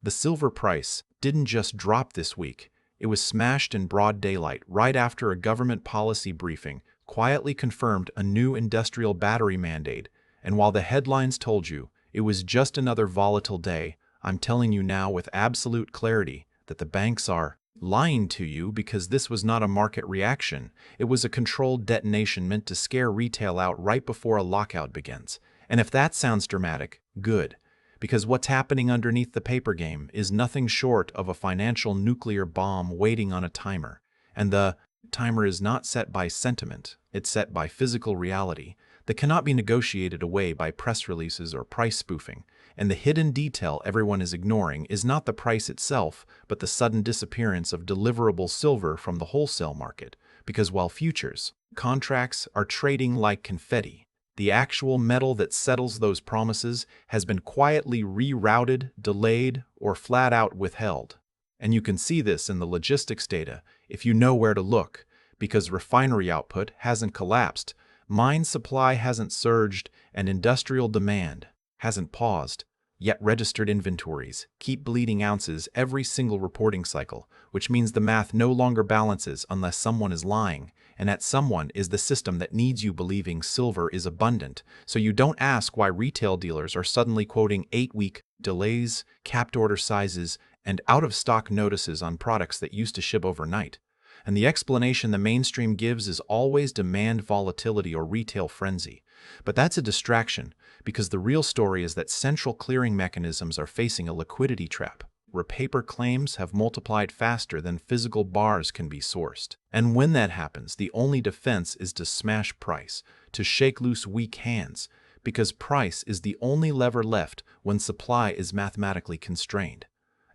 The silver price didn't just drop this week. It was smashed in broad daylight right after a government policy briefing quietly confirmed a new industrial battery mandate. And while the headlines told you it was just another volatile day, I'm telling you now with absolute clarity that the banks are lying to you, because this was not a market reaction. It was a controlled detonation meant to scare retail out right before a lockout begins. And if that sounds dramatic, good. Because what's happening underneath the paper game is nothing short of a financial nuclear bomb waiting on a timer. And the timer is not set by sentiment, it's set by physical reality that cannot be negotiated away by press releases or price spoofing. And the hidden detail everyone is ignoring is not the price itself, but the sudden disappearance of deliverable silver from the wholesale market. Because while futures contracts are trading like confetti, the actual metal that settles those promises has been quietly rerouted, delayed, or flat out withheld. And you can see this in the logistics data if you know where to look, because refinery output hasn't collapsed, mine supply hasn't surged, and industrial demand hasn't paused. Yet registered inventories keep bleeding ounces every single reporting cycle, which means the math no longer balances unless someone is lying, and that someone is the system that needs you believing silver is abundant. So you don't ask why retail dealers are suddenly quoting 8-week delays, capped order sizes, and out-of-stock notices on products that used to ship overnight. And the explanation the mainstream gives is always demand volatility or retail frenzy. But that's a distraction, because the real story is that central clearing mechanisms are facing a liquidity trap, where paper claims have multiplied faster than physical bars can be sourced. And when that happens, the only defense is to smash price, to shake loose weak hands, because price is the only lever left when supply is mathematically constrained.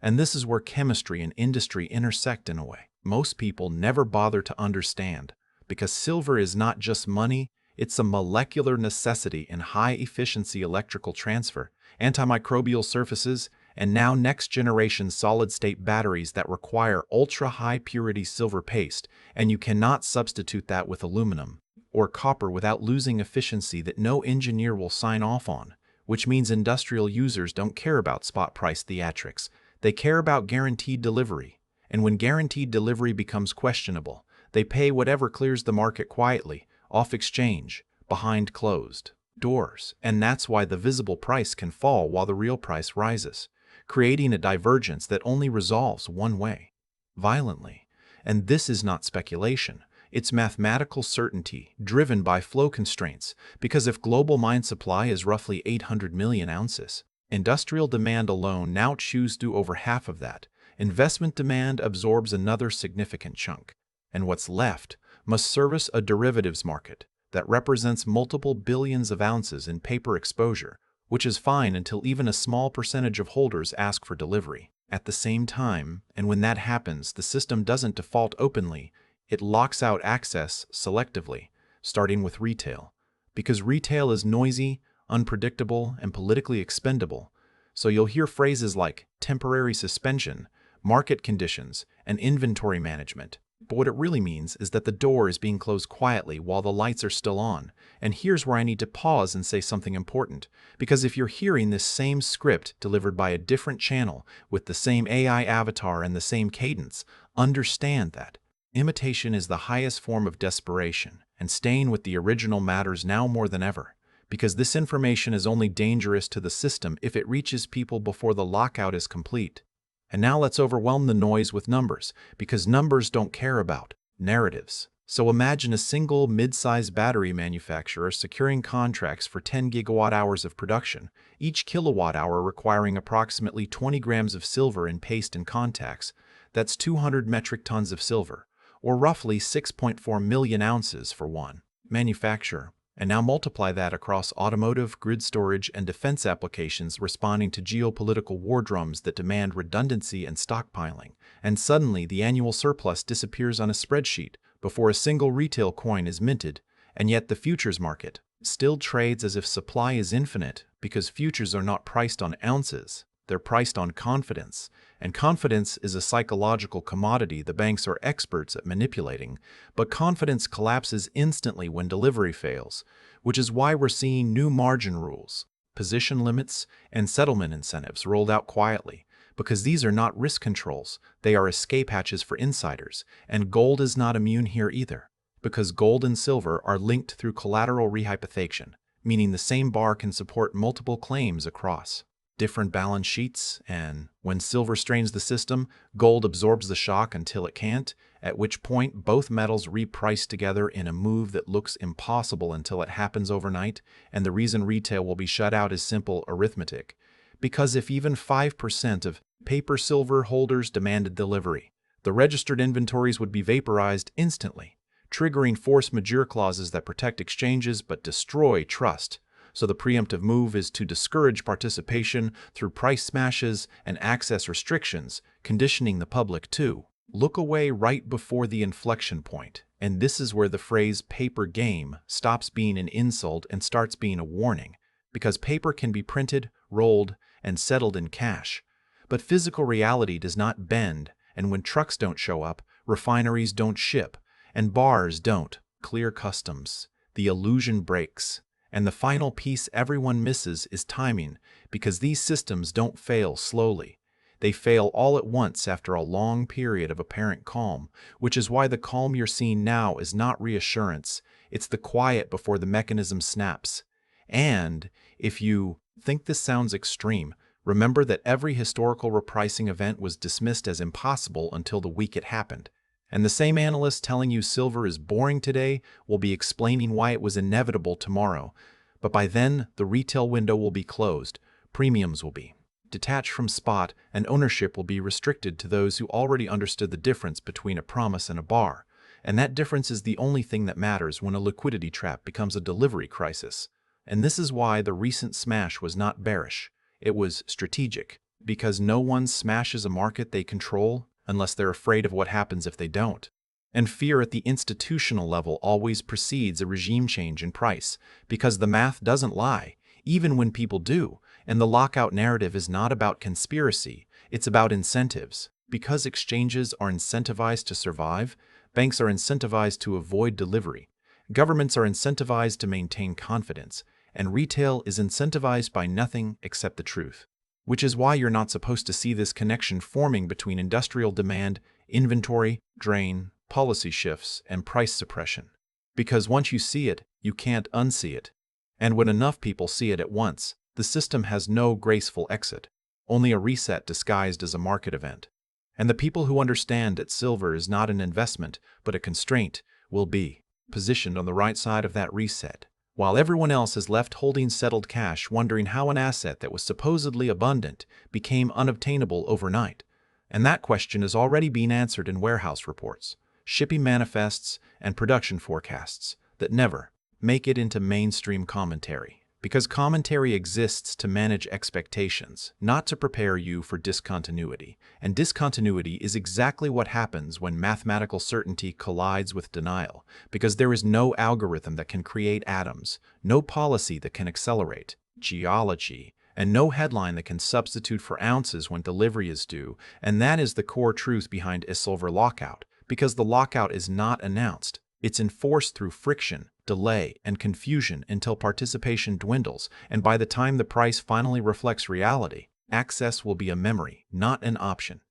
And this is where chemistry and industry intersect in a way most people never bother to understand, because silver is not just money, it's a molecular necessity in high-efficiency electrical transfer, antimicrobial surfaces, and now next-generation solid-state batteries that require ultra-high-purity silver paste, and you cannot substitute that with aluminum or copper without losing efficiency that no engineer will sign off on, which means industrial users don't care about spot price theatrics. They care about guaranteed delivery. And when guaranteed delivery becomes questionable, they pay whatever clears the market quietly, off exchange, behind closed doors. And that's why the visible price can fall while the real price rises, creating a divergence that only resolves one way, violently. And this is not speculation. It's mathematical certainty driven by flow constraints, because if global mine supply is roughly 800 million ounces, industrial demand alone now chews through over half of that. Investment demand absorbs another significant chunk, and what's left must service a derivatives market that represents multiple billions of ounces in paper exposure, which is fine until even a small percentage of holders ask for delivery. At the same time, and when that happens, the system doesn't default openly, it locks out access selectively, starting with retail. Because retail is noisy, unpredictable, and politically expendable, so you'll hear phrases like temporary suspension, market conditions, and inventory management. But what it really means is that the door is being closed quietly while the lights are still on. And here's where I need to pause and say something important. Because if you're hearing this same script delivered by a different channel with the same AI avatar and the same cadence, understand that imitation is the highest form of desperation, and staying with the original matters now more than ever. Because this information is only dangerous to the system if it reaches people before the lockout is complete. And now let's overwhelm the noise with numbers, because numbers don't care about narratives. So imagine a single mid-sized battery manufacturer securing contracts for 10 gigawatt-hours of production, each kilowatt-hour requiring approximately 20 grams of silver in paste and contacts. That's 200 metric tons of silver, or roughly 6.4 million ounces for one manufacturer. And now multiply that across automotive, grid storage, and defense applications responding to geopolitical war drums that demand redundancy and stockpiling. And suddenly, the annual surplus disappears on a spreadsheet before a single retail coin is minted. And yet the futures market still trades as if supply is infinite, because futures are not priced on ounces. They're priced on confidence. And confidence is a psychological commodity the banks are experts at manipulating, but confidence collapses instantly when delivery fails, which is why we're seeing new margin rules, position limits, and settlement incentives rolled out quietly, because these are not risk controls, they are escape hatches for insiders, and gold is not immune here either, because gold and silver are linked through collateral rehypothecation, meaning the same bar can support multiple claims across different balance sheets, and when silver strains the system, gold absorbs the shock until it can't, at which point both metals reprice together in a move that looks impossible until it happens overnight, and the reason retail will be shut out is simple arithmetic. Because if even 5% of paper silver holders demanded delivery, the registered inventories would be vaporized instantly, triggering force majeure clauses that protect exchanges but destroy trust. So the preemptive move is to discourage participation through price smashes and access restrictions, conditioning the public to look away right before the inflection point. And this is where the phrase paper game stops being an insult and starts being a warning, because paper can be printed, rolled, and settled in cash. But physical reality does not bend, and when trucks don't show up, refineries don't ship, and bars don't clear customs, the illusion breaks. And the final piece everyone misses is timing, because these systems don't fail slowly. They fail all at once after a long period of apparent calm, which is why the calm you're seeing now is not reassurance, it's the quiet before the mechanism snaps. And if you think this sounds extreme, remember that every historical repricing event was dismissed as impossible until the week it happened. And the same analyst telling you silver is boring today will be explaining why it was inevitable tomorrow. But by then, the retail window will be closed, premiums will be detached from spot, and ownership will be restricted to those who already understood the difference between a promise and a bar. And that difference is the only thing that matters when a liquidity trap becomes a delivery crisis. And this is why the recent smash was not bearish. It was strategic, because no one smashes a market they control unless they're afraid of what happens if they don't. And fear at the institutional level always precedes a regime change in price, because the math doesn't lie, even when people do. And the lockout narrative is not about conspiracy, it's about incentives. Because exchanges are incentivized to survive, banks are incentivized to avoid delivery, governments are incentivized to maintain confidence, and retail is incentivized by nothing except the truth. Which is why you're not supposed to see this connection forming between industrial demand, inventory, drain, policy shifts, and price suppression. Because once you see it, you can't unsee it. And when enough people see it at once, the system has no graceful exit, only a reset disguised as a market event. And the people who understand that silver is not an investment, but a constraint, will be positioned on the right side of that reset, while everyone else is left holding settled cash, wondering how an asset that was supposedly abundant became unobtainable overnight. And that question is already being answered in warehouse reports, shipping manifests, and production forecasts that never make it into mainstream commentary. Because commentary exists to manage expectations, not to prepare you for discontinuity. And discontinuity is exactly what happens when mathematical certainty collides with denial, because there is no algorithm that can create atoms, no policy that can accelerate geology, and no headline that can substitute for ounces when delivery is due. And that is the core truth behind a silver lockout, because the lockout is not announced. It's enforced through friction, delay, and confusion until participation dwindles, and by the time the price finally reflects reality, access will be a memory, not an option.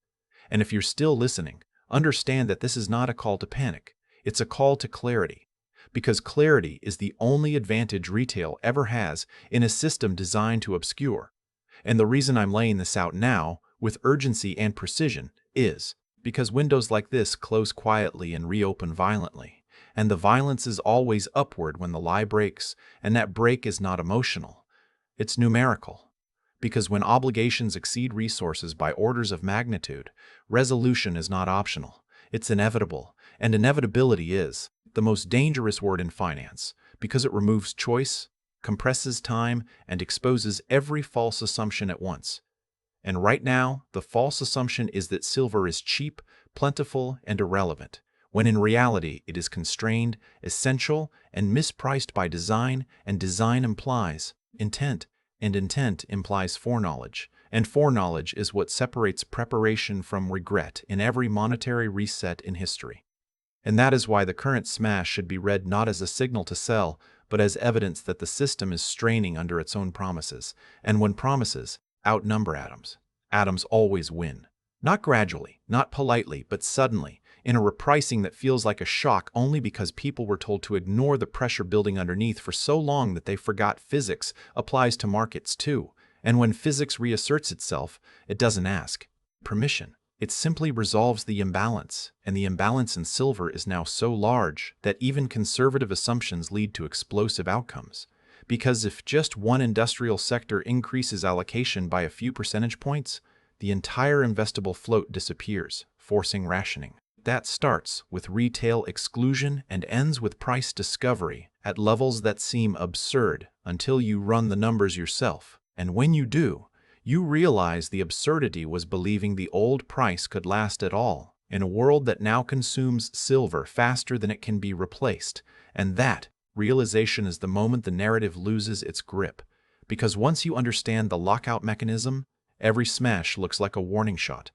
And if you're still listening, understand that this is not a call to panic, it's a call to clarity. Because clarity is the only advantage retail ever has in a system designed to obscure. And the reason I'm laying this out now, with urgency and precision, is because windows like this close quietly and reopen violently. And the violence is always upward when the lie breaks, and that break is not emotional. It's numerical. Because when obligations exceed resources by orders of magnitude, resolution is not optional. It's inevitable, and inevitability is the most dangerous word in finance, because it removes choice, compresses time, and exposes every false assumption at once. And right now, the false assumption is that silver is cheap, plentiful, and irrelevant, when in reality it is constrained, essential, and mispriced by design, and design implies intent, and intent implies foreknowledge, and foreknowledge is what separates preparation from regret in every monetary reset in history. And that is why the current smash should be read not as a signal to sell, but as evidence that the system is straining under its own promises, and when promises outnumber atoms, atoms always win. Not gradually, not politely, but suddenly, in a repricing that feels like a shock only because people were told to ignore the pressure building underneath for so long that they forgot physics applies to markets too. And when physics reasserts itself, it doesn't ask permission. It simply resolves the imbalance, and the imbalance in silver is now so large that even conservative assumptions lead to explosive outcomes. Because if just one industrial sector increases allocation by a few percentage points, the entire investable float disappears, forcing rationing. That starts with retail exclusion and ends with price discovery at levels that seem absurd until you run the numbers yourself. And when you do, you realize the absurdity was believing the old price could last at all in a world that now consumes silver faster than it can be replaced. And that realization is the moment the narrative loses its grip. Because once you understand the lockout mechanism, every smash looks like a warning shot,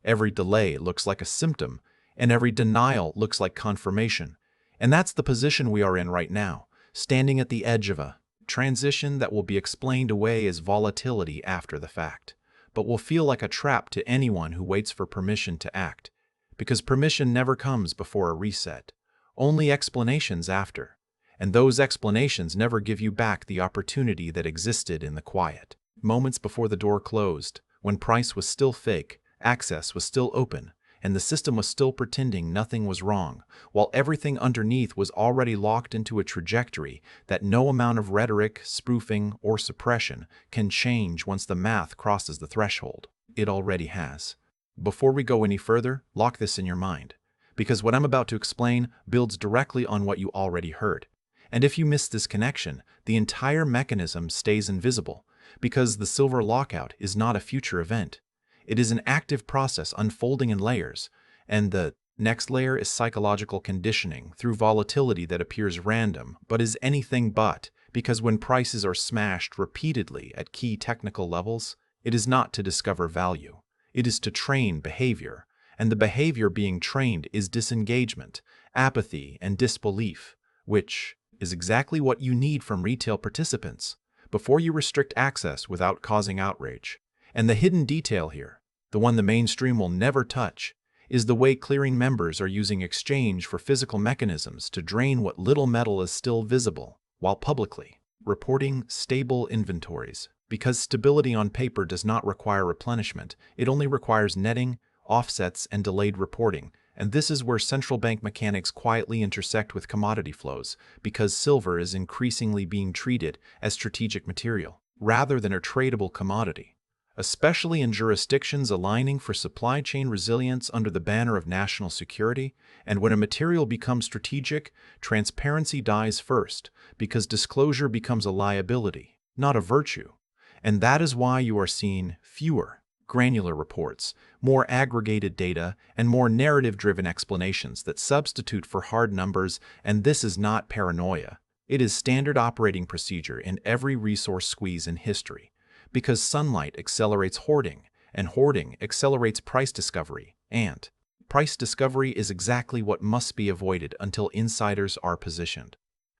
every delay looks like a symptom, and every denial looks like confirmation. And that's the position we are in right now, standing at the edge of a transition that will be explained away as volatility after the fact, but will feel like a trap to anyone who waits for permission to act, because permission never comes before a reset, only explanations after, and those explanations never give you back the opportunity that existed in the quiet. Moments before the door closed, when price was still fake, access was still open, and the system was still pretending nothing was wrong, while everything underneath was already locked into a trajectory that no amount of rhetoric, spoofing, or suppression can change once the math crosses the threshold. It already has. Before we go any further, lock this in your mind, because what I'm about to explain builds directly on what you already heard. And if you miss this connection, the entire mechanism stays invisible, because the silver lockout is not a future event. It is an active process unfolding in layers, and the next layer is psychological conditioning through volatility that appears random, but is anything but, because when prices are smashed repeatedly at key technical levels, it is not to discover value. It is to train behavior, and the behavior being trained is disengagement, apathy, and disbelief, which is exactly what you need from retail participants before you restrict access without causing outrage. And the hidden detail here, the one the mainstream will never touch, is the way clearing members are using exchange for physical mechanisms to drain what little metal is still visible, while publicly reporting stable inventories. Because stability on paper does not require replenishment, it only requires netting, offsets, and delayed reporting. And this is where central bank mechanics quietly intersect with commodity flows, because silver is increasingly being treated as strategic material, rather than a tradable commodity. Especially in jurisdictions aligning for supply chain resilience under the banner of national security, and when a material becomes strategic, transparency dies first, because disclosure becomes a liability, not a virtue. And that is why you are seeing fewer granular reports, more aggregated data, and more narrative-driven explanations that substitute for hard numbers. And this is not paranoia. It is standard operating procedure in every resource squeeze in history. Because sunlight accelerates hoarding, and hoarding accelerates price discovery, and price discovery is exactly what must be avoided until insiders are positioned.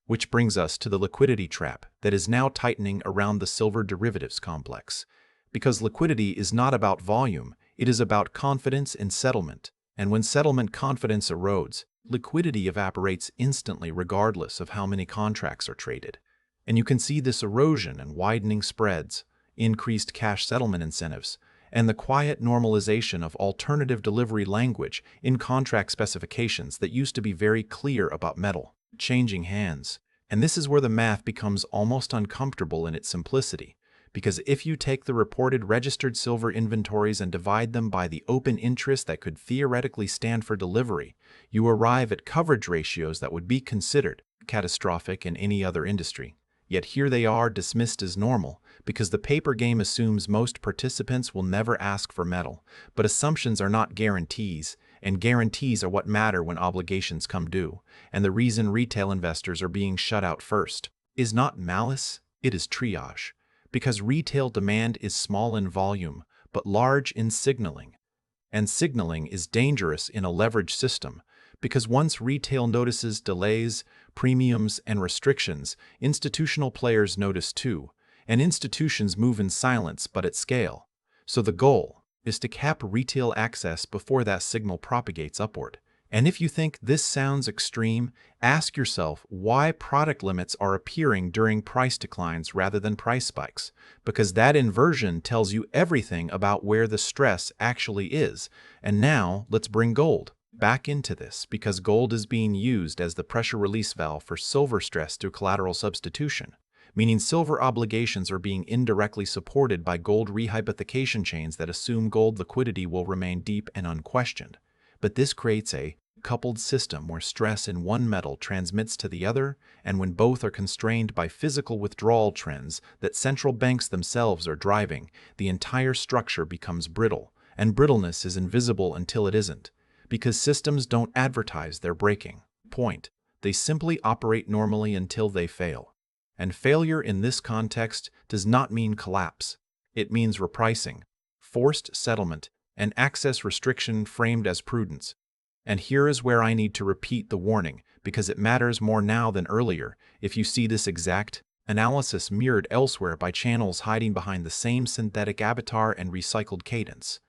Which brings us to the liquidity trap that is now tightening around the silver derivatives complex. Because liquidity is not about volume, it is about confidence in settlement. And when settlement confidence erodes, liquidity evaporates instantly regardless of how many contracts are traded. And you can see this erosion in widening spreads, increased cash settlement incentives, and the quiet normalization of alternative delivery language in contract specifications that used to be very clear about metal changing hands. And this is where the math becomes almost uncomfortable in its simplicity, because if you take the reported registered silver inventories and divide them by the open interest that could theoretically stand for delivery, you arrive at coverage ratios that would be considered catastrophic in any other industry. Yet here they are dismissed as normal, because the paper game assumes most participants will never ask for metal. But assumptions are not guarantees, and guarantees are what matter when obligations come due. And the reason retail investors are being shut out first is not malice, it is triage. Because retail demand is small in volume, but large in signaling. And signaling is dangerous in a leveraged system, because once retail notices delays, premiums, and restrictions, institutional players notice too, and institutions move in silence but at scale. So the goal, is to cap retail access before that signal propagates upward. And if you think this sounds extreme, ask yourself why product limits are appearing during price declines rather than price spikes, because that inversion tells you everything about where the stress actually is. And now let's bring gold back into this, because gold is being used as the pressure release valve for silver stress through collateral substitution, meaning silver obligations are being indirectly supported by gold rehypothecation chains that assume gold liquidity will remain deep and unquestioned. But this creates a coupled system where stress in one metal transmits to the other, and when both are constrained by physical withdrawal trends that central banks themselves are driving, the entire structure becomes brittle, and brittleness is invisible until it isn't, because systems don't advertise their breaking point. They simply operate normally until they fail. And failure in this context does not mean collapse. It means repricing, forced settlement, and access restriction framed as prudence. And here is where I need to repeat the warning, because it matters more now than earlier. If you see this exact analysis mirrored elsewhere by channels hiding behind the same synthetic avatar and recycled cadence,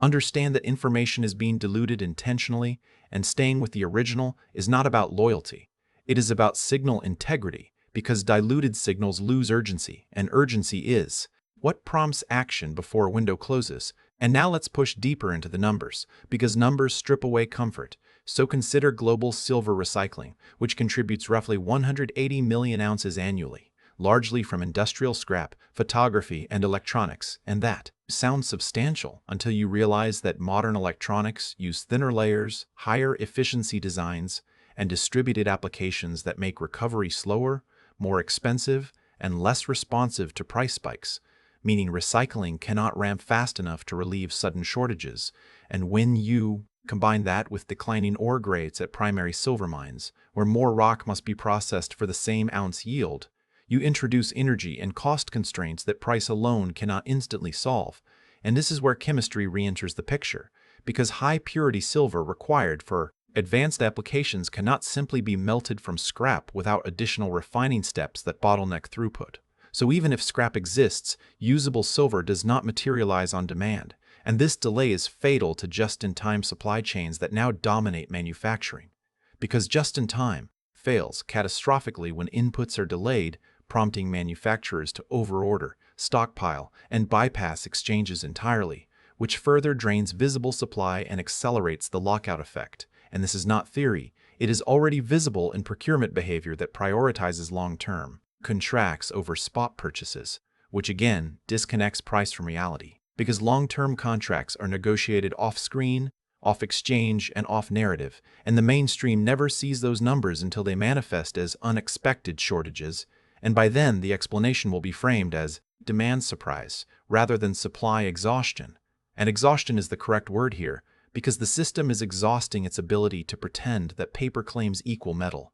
understand that information is being diluted intentionally, and staying with the original is not about loyalty. It is about signal integrity, because diluted signals lose urgency, and urgency is what prompts action before a window closes. And now let's push deeper into the numbers, because numbers strip away comfort. So consider global silver recycling, which contributes roughly 180 million ounces annually, largely from industrial scrap, photography, and electronics. And that sounds substantial until you realize that modern electronics use thinner layers, higher efficiency designs, and distributed applications that make recovery slower, more expensive, and less responsive to price spikes, meaning recycling cannot ramp fast enough to relieve sudden shortages. And when you combine that with declining ore grades at primary silver mines, where more rock must be processed for the same ounce yield, you introduce energy and cost constraints that price alone cannot instantly solve. And this is where chemistry re-enters the picture, because high-purity silver required for advanced applications cannot simply be melted from scrap without additional refining steps that bottleneck throughput. So even if scrap exists, usable silver does not materialize on demand, and this delay is fatal to just-in-time supply chains that now dominate manufacturing. Because just-in-time fails catastrophically when inputs are delayed, prompting manufacturers to overorder, stockpile, and bypass exchanges entirely, which further drains visible supply and accelerates the lockout effect. And this is not theory, it is already visible in procurement behavior that prioritizes long-term contracts over spot purchases, which again disconnects price from reality, because long-term contracts are negotiated off-screen, off-exchange, and off-narrative, and the mainstream never sees those numbers until they manifest as unexpected shortages, and by then the explanation will be framed as demand surprise rather than supply exhaustion. And exhaustion is the correct word here, because the system is exhausting its ability to pretend that paper claims equal metal.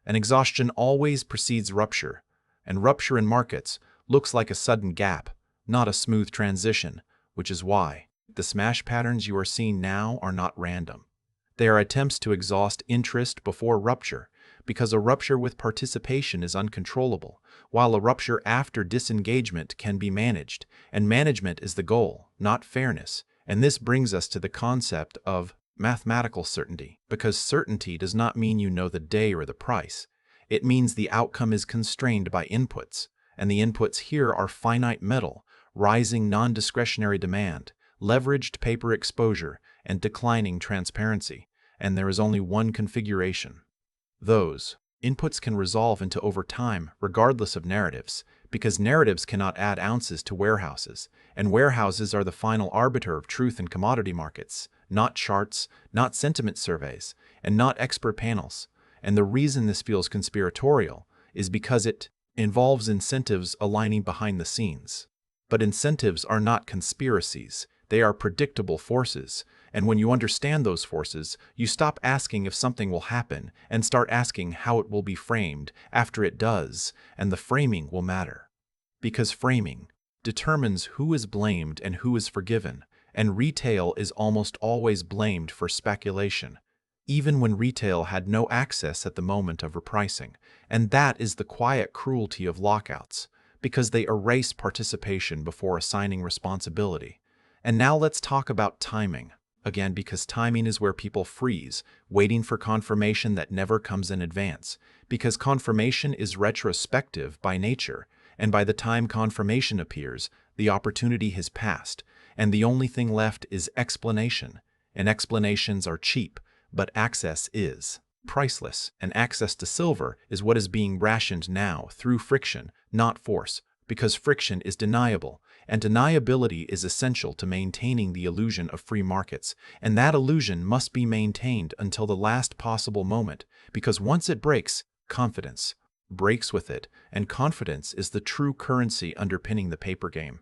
And exhaustion always precedes rupture, and rupture in markets looks like a sudden gap, not a smooth transition, which is why the smash patterns you are seeing now are not random. They are attempts to exhaust interest before rupture, because a rupture with participation is uncontrollable, while a rupture after disengagement can be managed, and management is the goal, not fairness. And this brings us to the concept of mathematical certainty, because certainty does not mean you know the day or the price. It means the outcome is constrained by inputs, and the inputs here are finite metal, rising non-discretionary demand, leveraged paper exposure, and declining transparency. And there is only one configuration. Those inputs can resolve into over time regardless of narratives, because narratives cannot add ounces to warehouses, and warehouses are the final arbiter of truth in commodity markets, not charts, not sentiment surveys, and not expert panels. And the reason this feels conspiratorial is because it involves incentives aligning behind the scenes. But incentives are not conspiracies, they are predictable forces, and when you understand those forces, you stop asking if something will happen and start asking how it will be framed after it does, and the framing will matter. Because framing determines who is blamed and who is forgiven, and retail is almost always blamed for speculation, even when retail had no access at the moment of repricing. And that is the quiet cruelty of lockouts, because they erase participation before assigning responsibility. And now let's talk about timing. Again, because timing is where people freeze, waiting for confirmation that never comes in advance. Because confirmation is retrospective by nature, and by the time confirmation appears, the opportunity has passed, and the only thing left is explanation. And explanations are cheap, but access is priceless, and access to silver is what is being rationed now through friction, not force, because friction is deniable, and deniability is essential to maintaining the illusion of free markets, and that illusion must be maintained until the last possible moment, because once it breaks, confidence breaks with it, and confidence is the true currency underpinning the paper game.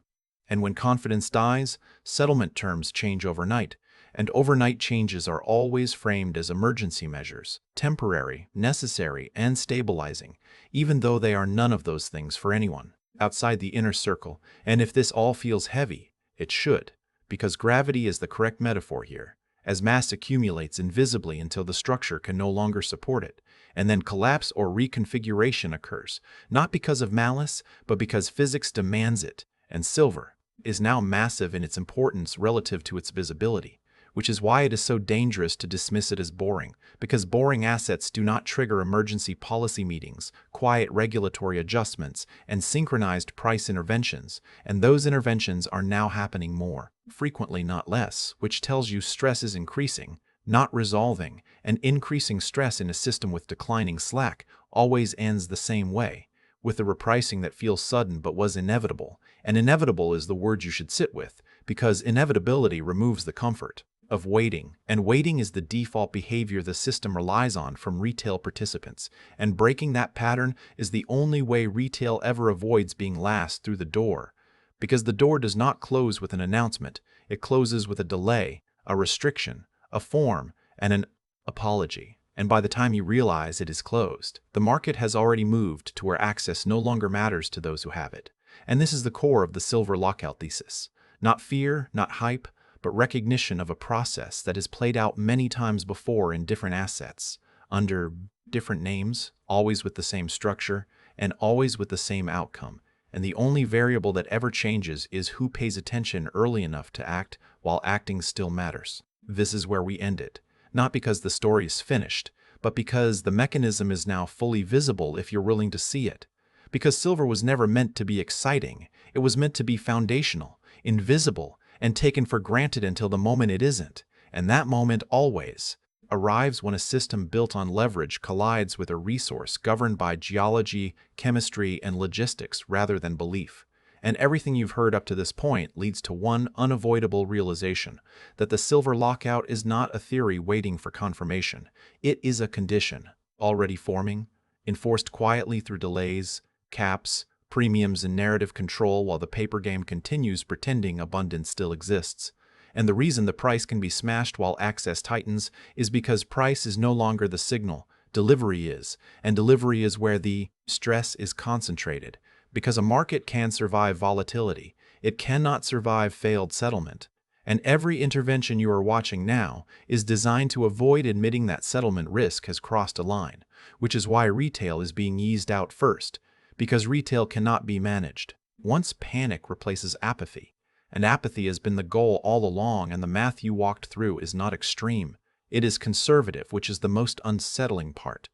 And when confidence dies, settlement terms change overnight, and overnight changes are always framed as emergency measures, temporary, necessary, and stabilizing, even though they are none of those things for anyone outside the inner circle. And if this all feels heavy, it should, because gravity is the correct metaphor here, as mass accumulates invisibly until the structure can no longer support it, and then collapse or reconfiguration occurs, not because of malice, but because physics demands it, and silver is now massive in its importance relative to its visibility, which is why it is so dangerous to dismiss it as boring, because boring assets do not trigger emergency policy meetings, quiet regulatory adjustments, and synchronized price interventions, and those interventions are now happening more frequently, not less, which tells you stress is increasing, not resolving, and increasing stress in a system with declining slack always ends the same way, with a repricing that feels sudden but was inevitable, and inevitable is the word you should sit with, because inevitability removes the comfort of waiting, and waiting is the default behavior the system relies on from retail participants, and breaking that pattern is the only way retail ever avoids being last through the door, because the door does not close with an announcement, it closes with a delay, a restriction, a form, and an apology. And by the time you realize it is closed, the market has already moved to where access no longer matters to those who have it. And this is the core of the silver lockout thesis. Not fear, not hype, but recognition of a process that has played out many times before in different assets, under different names, always with the same structure, and always with the same outcome. And the only variable that ever changes is who pays attention early enough to act while acting still matters. This is where we end it. Not because the story is finished, but because the mechanism is now fully visible if you're willing to see it. Because silver was never meant to be exciting, it was meant to be foundational, invisible, and taken for granted until the moment it isn't. And that moment always arrives when a system built on leverage collides with a resource governed by geology, chemistry, and logistics rather than belief. And everything you've heard up to this point leads to one unavoidable realization, that the silver lockout is not a theory waiting for confirmation. It is a condition, already forming, enforced quietly through delays, caps, premiums, and narrative control while the paper game continues pretending abundance still exists. And the reason the price can be smashed while access tightens is because price is no longer the signal, delivery is, and delivery is where the stress is concentrated. Because a market can survive volatility, it cannot survive failed settlement. And every intervention you are watching now is designed to avoid admitting that settlement risk has crossed a line, which is why retail is being eased out first, because retail cannot be managed. Once panic replaces apathy, and apathy has been the goal all along, and the math you walked through is not extreme, it is conservative, which is the most unsettling part.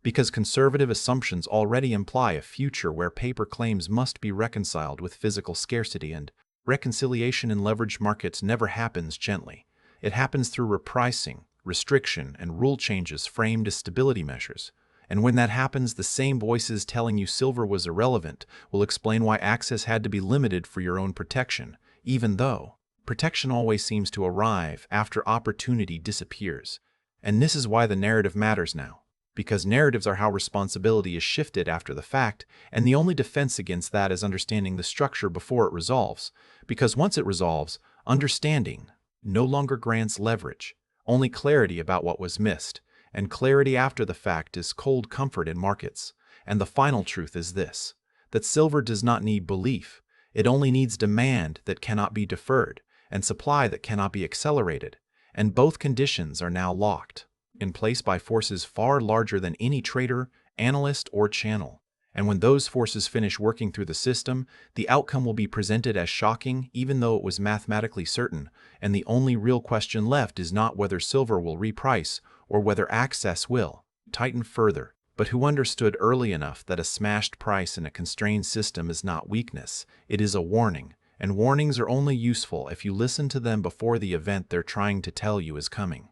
Because conservative assumptions already imply a future where paper claims must be reconciled with physical scarcity, and reconciliation in leveraged markets never happens gently. It happens through repricing, restriction, and rule changes framed as stability measures. And when that happens, the same voices telling you silver was irrelevant will explain why access had to be limited for your own protection, even though protection always seems to arrive after opportunity disappears. And this is why the narrative matters now. Because narratives are how responsibility is shifted after the fact, and the only defense against that is understanding the structure before it resolves. Because once it resolves, understanding no longer grants leverage, only clarity about what was missed. And clarity after the fact is cold comfort in markets. And the final truth is this, that silver does not need belief. It only needs demand that cannot be deferred, and supply that cannot be accelerated. And both conditions are now locked in place by forces far larger than any trader, analyst, or channel. And when those forces finish working through the system, the outcome will be presented as shocking, even though it was mathematically certain, and the only real question left is not whether silver will reprice or whether access will tighten further. But who understood early enough that a smashed price in a constrained system is not weakness, it is a warning, and warnings are only useful if you listen to them before the event they're trying to tell you is coming.